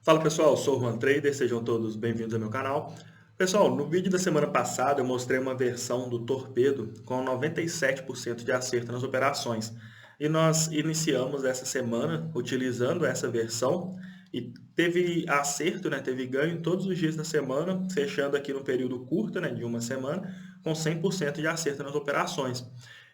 Fala pessoal, eu sou o Juan Trader, sejam todos bem-vindos ao meu canal. Pessoal, no vídeo da semana passada eu mostrei uma versão do Torpedo com 97% de acerto nas operações. E nós iniciamos essa semana utilizando essa versão e teve acerto, né, teve ganho todos os dias da semana, fechando aqui no período curto, né, de uma semana, com 100% de acerto nas operações.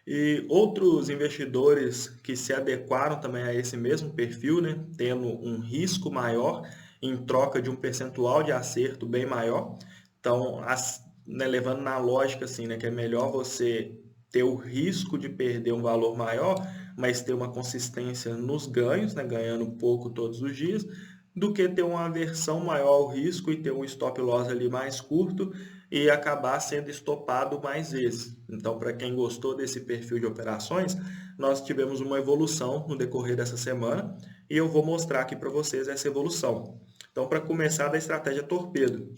E outros investidores que se adequaram também a esse mesmo perfil, né, tendo um risco maior em troca de um percentual de acerto bem maior. Então, né, levando na lógica assim, né, que é melhor você ter o risco de perder um valor maior, mas ter uma consistência nos ganhos, né, ganhando pouco todos os dias, do que ter uma aversão maior ao risco e ter um stop loss ali mais curto e acabar sendo estopado mais vezes. Então, para quem gostou desse perfil de operações, nós tivemos uma evolução no decorrer dessa semana e eu vou mostrar aqui para vocês essa evolução. Então, para começar da estratégia torpedo.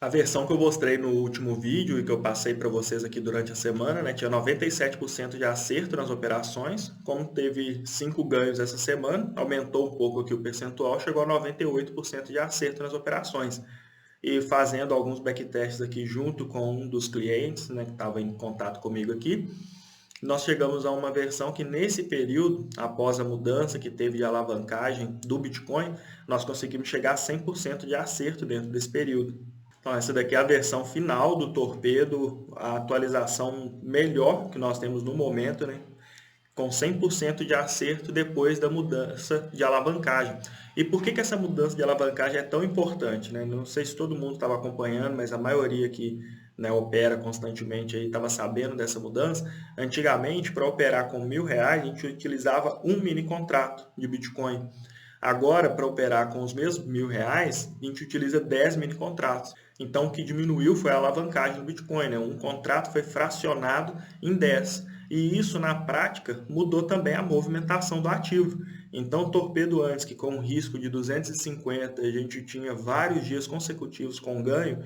A versão que eu mostrei no último vídeo e que eu passei para vocês aqui durante a semana, né, tinha 97% de acerto nas operações. Como teve 5 ganhos essa semana, aumentou um pouco aqui o percentual, chegou a 98% de acerto nas operações. E fazendo alguns backtests aqui junto com um dos clientes, né, que estava em contato comigo aqui, nós chegamos a uma versão que nesse período, após a mudança que teve de alavancagem do Bitcoin, nós conseguimos chegar a 100% de acerto dentro desse período. Então, essa daqui é a versão final do Torpedo, a atualização melhor que nós temos no momento, né? Com 100% de acerto depois da mudança de alavancagem. E por que essa mudança de alavancagem é tão importante, né? Não sei se todo mundo estava acompanhando, mas a maioria que, né, opera constantemente aí estava sabendo dessa mudança. Antigamente, para operar com R$ 1.000, a gente utilizava um mini contrato de Bitcoin. Agora, para operar com os mesmos R$ 1.000, a gente utiliza 10 mini contratos. Então, o que diminuiu foi a alavancagem do Bitcoin, né? Um contrato foi fracionado em 10. E isso, na prática, mudou também a movimentação do ativo. Então, o Torpedo antes, que com um risco de 250, a gente tinha vários dias consecutivos com ganho,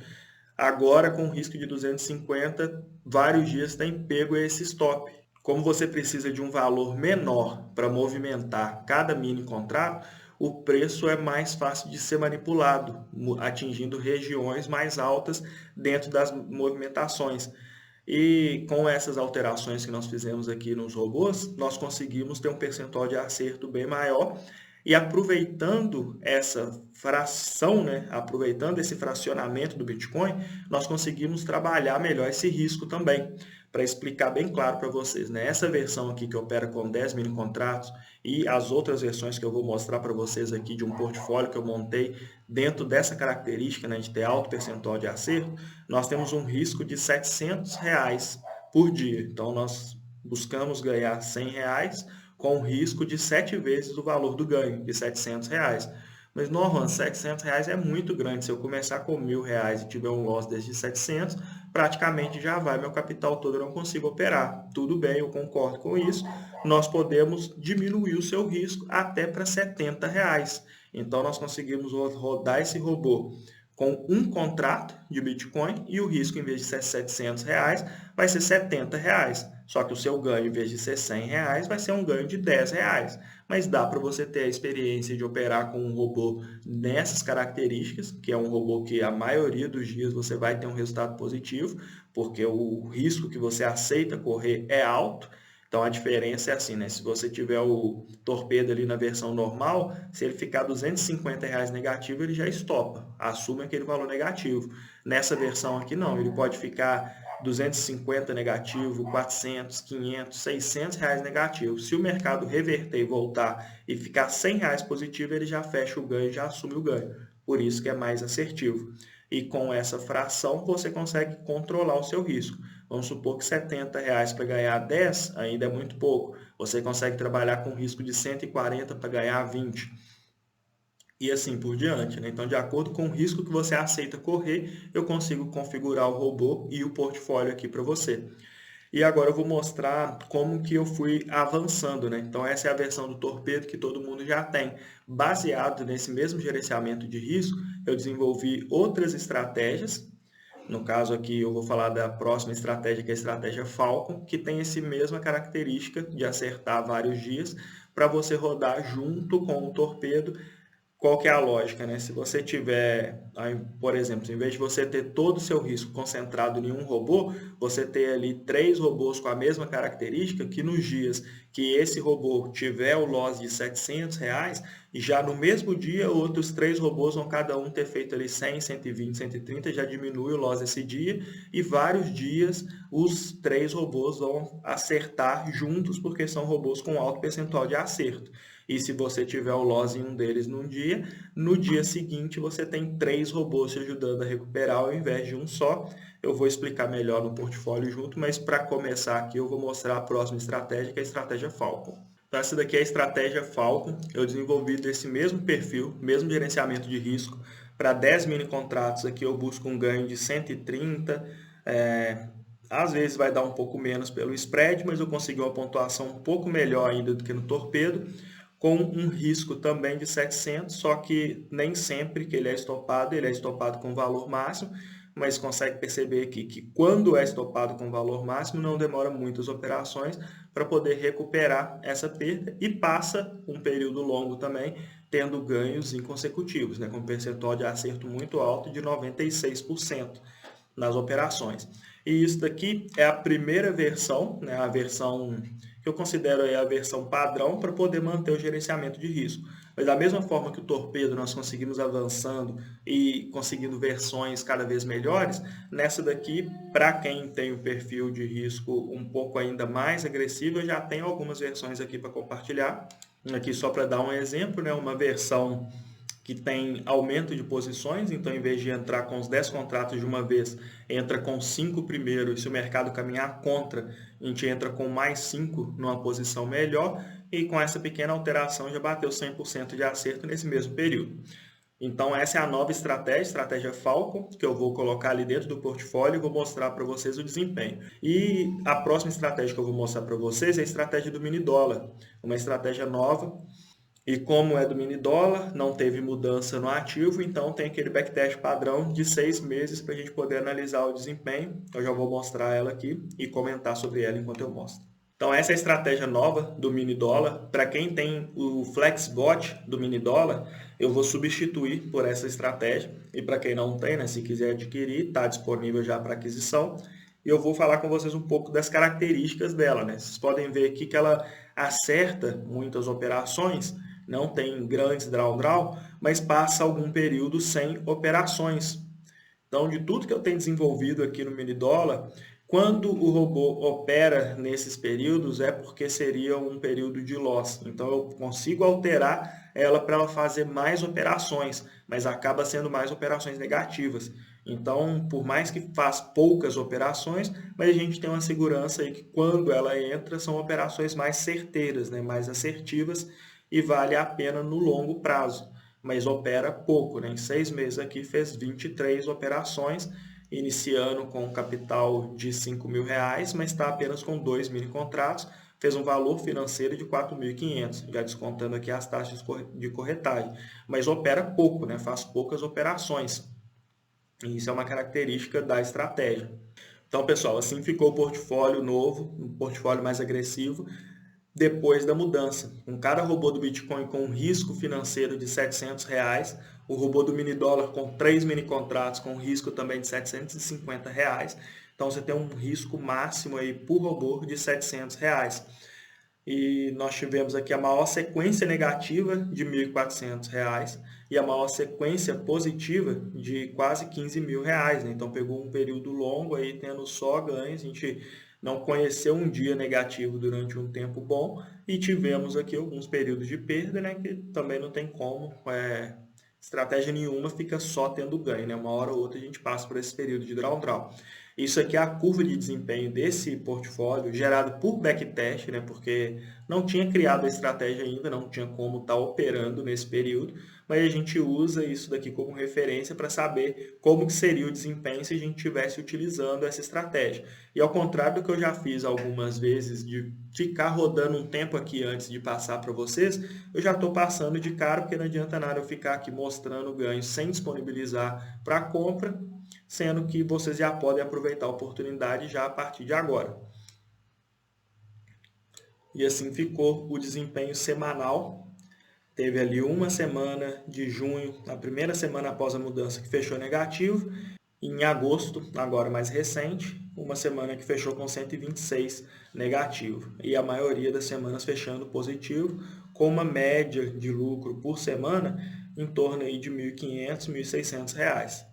agora com um risco de 250, vários dias tem pego esse stop. Como você precisa de um valor menor para movimentar cada mini contrato, o preço é mais fácil de ser manipulado, atingindo regiões mais altas dentro das movimentações. E com essas alterações que nós fizemos aqui nos robôs, nós conseguimos ter um percentual de acerto bem maior. E aproveitando essa fração, né, aproveitando esse fracionamento do Bitcoin, nós conseguimos trabalhar melhor esse risco também. Para explicar bem claro para vocês, né? Essa versão aqui que opera com 10 mini contratos e as outras versões que eu vou mostrar para vocês aqui de um portfólio que eu montei dentro dessa característica, né, de ter alto percentual de acerto, nós temos um risco de R$ 700 por dia. Então, nós buscamos ganhar R$ 100 com um risco de 7 vezes o valor do ganho, de R$ 700. Mas, não, R$ 700 é muito grande. Se eu começar com R$ 1.000 e tiver um loss desde 700, praticamente já vai meu capital todo, eu não consigo operar. Tudo bem, eu concordo com isso. Nós podemos diminuir o seu risco até para R$ 70. Então, nós conseguimos rodar esse robô com um contrato de Bitcoin e o risco, em vez de ser R$ 700, vai ser R$ 70. Só que o seu ganho, em vez de ser R$ 100, vai ser um ganho de R$ 10. Mas dá para você ter a experiência de operar com um robô nessas características, que é um robô que a maioria dos dias você vai ter um resultado positivo, porque o risco que você aceita correr é alto. Então a diferença é assim, né? Se você tiver o Torpedo ali na versão normal, se ele ficar R$ 250 negativo, ele já estopa, assume aquele valor negativo. Nessa versão aqui não, ele pode ficar 250 negativo, 400, 500, R$ 600 negativo. Se o mercado reverter e voltar e ficar R$ 100 positivo, ele já fecha o ganho, já assume o ganho. Por isso que é mais assertivo. E com essa fração você consegue controlar o seu risco. Vamos supor que R$ 70 para ganhar 10 ainda é muito pouco. Você consegue trabalhar com risco de 140 para ganhar 20. E assim por diante, né? Então, de acordo com o risco que você aceita correr, eu consigo configurar o robô e o portfólio aqui para você. E agora eu vou mostrar como que eu fui avançando, né? Então, essa é a versão do Torpedo que todo mundo já tem. Baseado nesse mesmo gerenciamento de risco, eu desenvolvi outras estratégias. No caso aqui, eu vou falar da próxima estratégia, que é a estratégia Falcon, que tem essa mesma característica de acertar vários dias para você rodar junto com o Torpedo qual que é a lógica, né? Se você tiver, por exemplo, em vez de você ter todo o seu risco concentrado em um robô, você ter ali 3 robôs com a mesma característica, que nos dias que esse robô tiver o loss de R$ 700, e já no mesmo dia outros 3 robôs vão cada um ter feito ali 100, 120, 130, já diminui o loss esse dia, e vários dias os 3 robôs vão acertar juntos, porque são robôs com alto percentual de acerto. E se você tiver o loss em um deles num dia, no dia seguinte você tem 3 robôs te ajudando a recuperar ao invés de um só. Eu vou explicar melhor no portfólio junto, mas para começar aqui eu vou mostrar a próxima estratégia, que é a estratégia Falcon. Então essa daqui é a estratégia Falcon. Eu desenvolvi desse mesmo perfil, mesmo gerenciamento de risco. Para 10 mini contratos aqui eu busco um ganho de 130. Às vezes vai dar um pouco menos pelo spread, mas eu consegui uma pontuação um pouco melhor ainda do que no torpedo, com um risco também de 700, só que nem sempre que ele é estopado com valor máximo, mas consegue perceber aqui que quando é estopado com valor máximo, não demora muitas operações para poder recuperar essa perda e passa um período longo também, tendo ganhos inconsecutivos, né, com um percentual de acerto muito alto de 96% nas operações. E isso daqui é a primeira versão, né, a versão que eu considero aí a versão padrão para poder manter o gerenciamento de risco. Mas da mesma forma que o torpedo nós conseguimos avançando e conseguindo versões cada vez melhores, nessa daqui, para quem tem o perfil de risco um pouco ainda mais agressivo, eu já tenho algumas versões aqui para compartilhar. Aqui só para dar um exemplo, né, uma versão que tem aumento de posições, então em vez de entrar com os 10 contratos de uma vez, entra com 5 primeiro, e se o mercado caminhar contra, a gente entra com mais 5 numa posição melhor, e com essa pequena alteração já bateu 100% de acerto nesse mesmo período. Então essa é a nova estratégia Falcon, que eu vou colocar ali dentro do portfólio e vou mostrar para vocês o desempenho. E a próxima estratégia que eu vou mostrar para vocês é a estratégia do mini dólar, uma estratégia nova. E como é do mini dólar, não teve mudança no ativo, então tem aquele backtest padrão de 6 meses para a gente poder analisar o desempenho. Eu já vou mostrar ela aqui e comentar sobre ela enquanto eu mostro. Então essa é a estratégia nova do mini dólar. Para quem tem o FlexBot do mini dólar, eu vou substituir por essa estratégia. E para quem não tem, né, se quiser adquirir, está disponível já para aquisição. E eu vou falar com vocês um pouco das características dela, né? Vocês podem ver aqui que ela acerta muitas operações, não tem grandes draw, mas passa algum período sem operações. Então, de tudo que eu tenho desenvolvido aqui no mini dólar, quando o robô opera nesses períodos é porque seria um período de loss. Então, eu consigo alterar ela para ela fazer mais operações, mas acaba sendo mais operações negativas. Então, por mais que faça poucas operações, mas a gente tem uma segurança aí que quando ela entra são operações mais certeiras, né, mais assertivas, e vale a pena no longo prazo, mas opera pouco, né? Em 6 meses aqui fez 23 operações, iniciando com um capital de R$ 5.000, mas está apenas com 2 mini contratos, fez um valor financeiro de 4.500, já descontando aqui as taxas de corretagem, mas opera pouco, né? Faz poucas operações, e isso é uma característica da estratégia. Então, pessoal, assim ficou o portfólio novo, um portfólio mais agressivo, depois da mudança. Com cada robô do Bitcoin com um risco financeiro de R$ 700, o robô do mini dólar com 3 mini contratos com um risco também de R$ 750. Então você tem um risco máximo aí por robô de R$ 700. E nós tivemos aqui a maior sequência negativa de R$ 1.400 e a maior sequência positiva de quase R$ 15.000, né? Então pegou um período longo aí tendo só ganhos, a gente não conheceu um dia negativo durante um tempo bom e tivemos aqui alguns períodos de perda, né, que também não tem como, estratégia nenhuma fica só tendo ganho, né? Uma hora ou outra a gente passa por esse período de drawdown. Isso aqui é a curva de desempenho desse portfólio gerado por backtest, né? Porque não tinha criado a estratégia ainda, não tinha como estar operando nesse período, mas a gente usa isso daqui como referência para saber como que seria o desempenho se a gente estivesse utilizando essa estratégia. E ao contrário do que eu já fiz algumas vezes de ficar rodando um tempo aqui antes de passar para vocês, eu já estou passando de cara, porque não adianta nada eu ficar aqui mostrando ganho sem disponibilizar para compra, sendo que vocês já podem aproveitar a oportunidade já a partir de agora. E assim ficou o desempenho semanal Teve ali uma semana de junho, a primeira semana após a mudança, que fechou negativo. Em agosto, agora mais recente, uma semana que fechou com 126 negativo. E a maioria das semanas fechando positivo, com uma média de lucro por semana em torno aí de R$ 1.500, R$ 1.600.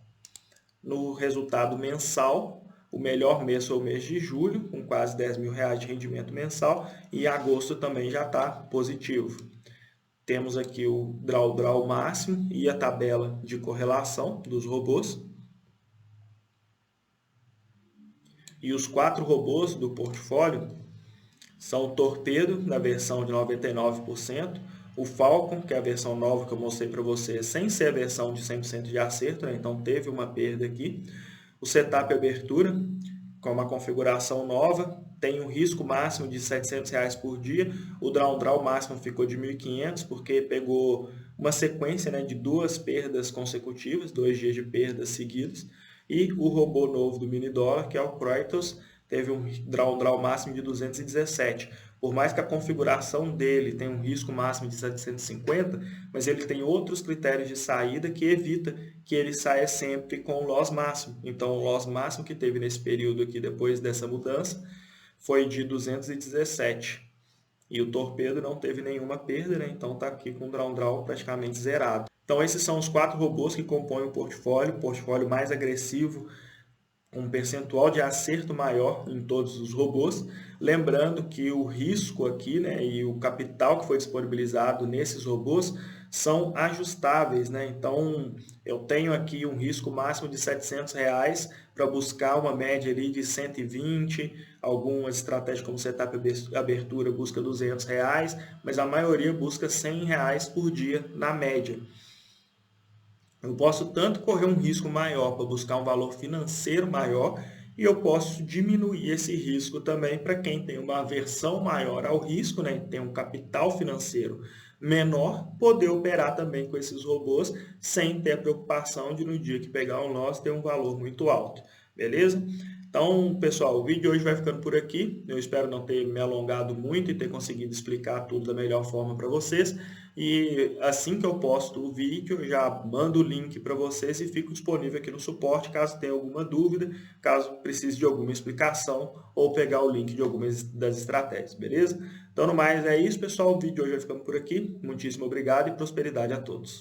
No resultado mensal, o melhor mês foi o mês de julho, com quase R$ 10.000 de rendimento mensal, e agosto também já está positivo. Temos aqui o drawdown máximo e a tabela de correlação dos robôs. E os 4 robôs do portfólio são o Torpedo, da versão de 99%, o Falcon, que é a versão nova que eu mostrei para você, sem ser a versão de 100% de acerto, né? Então teve uma perda aqui. O Setup Abertura, com uma configuração nova, tem um risco máximo de R$ 700 por dia. O drawdown máximo ficou de 1.500, porque pegou uma sequência, né, de 2 perdas consecutivas, 2 dias de perdas seguidos. E o robô novo do mini dólar, que é o Croitos, teve um drawdown máximo de 217. Por mais que a configuração dele tenha um risco máximo de 750, mas ele tem outros critérios de saída que evita que ele saia sempre com o loss máximo. Então, o loss máximo que teve nesse período aqui, depois dessa mudança, foi de 217. E o Torpedo não teve nenhuma perda, né? Então está aqui com o drawdown praticamente zerado. Então esses são os 4 robôs que compõem o portfólio mais agressivo, um percentual de acerto maior em todos os robôs. Lembrando que o risco aqui, né, e o capital que foi disponibilizado nesses robôs são ajustáveis, né? Então eu tenho aqui um risco máximo de R$ 700 para buscar uma média ali de 120, algumas estratégias como Setup Abertura busca R$ 200, mas a maioria busca R$ 100 por dia na média. Eu posso tanto correr um risco maior para buscar um valor financeiro maior, e eu posso diminuir esse risco também para quem tem uma aversão maior ao risco, né? Tem um capital financeiro menor, poder operar também com esses robôs sem ter a preocupação de no dia que pegar um loss ter um valor muito alto. Beleza? Então, pessoal, o vídeo de hoje vai ficando por aqui. Eu espero não ter me alongado muito e ter conseguido explicar tudo da melhor forma para vocês. E assim que eu posto o vídeo, eu já mando o link para vocês e fico disponível aqui no suporte caso tenha alguma dúvida, caso precise de alguma explicação ou pegar o link de algumas das estratégias, beleza? Então, no mais, é isso, pessoal. O vídeo de hoje vai ficando por aqui. Muitíssimo obrigado e prosperidade a todos.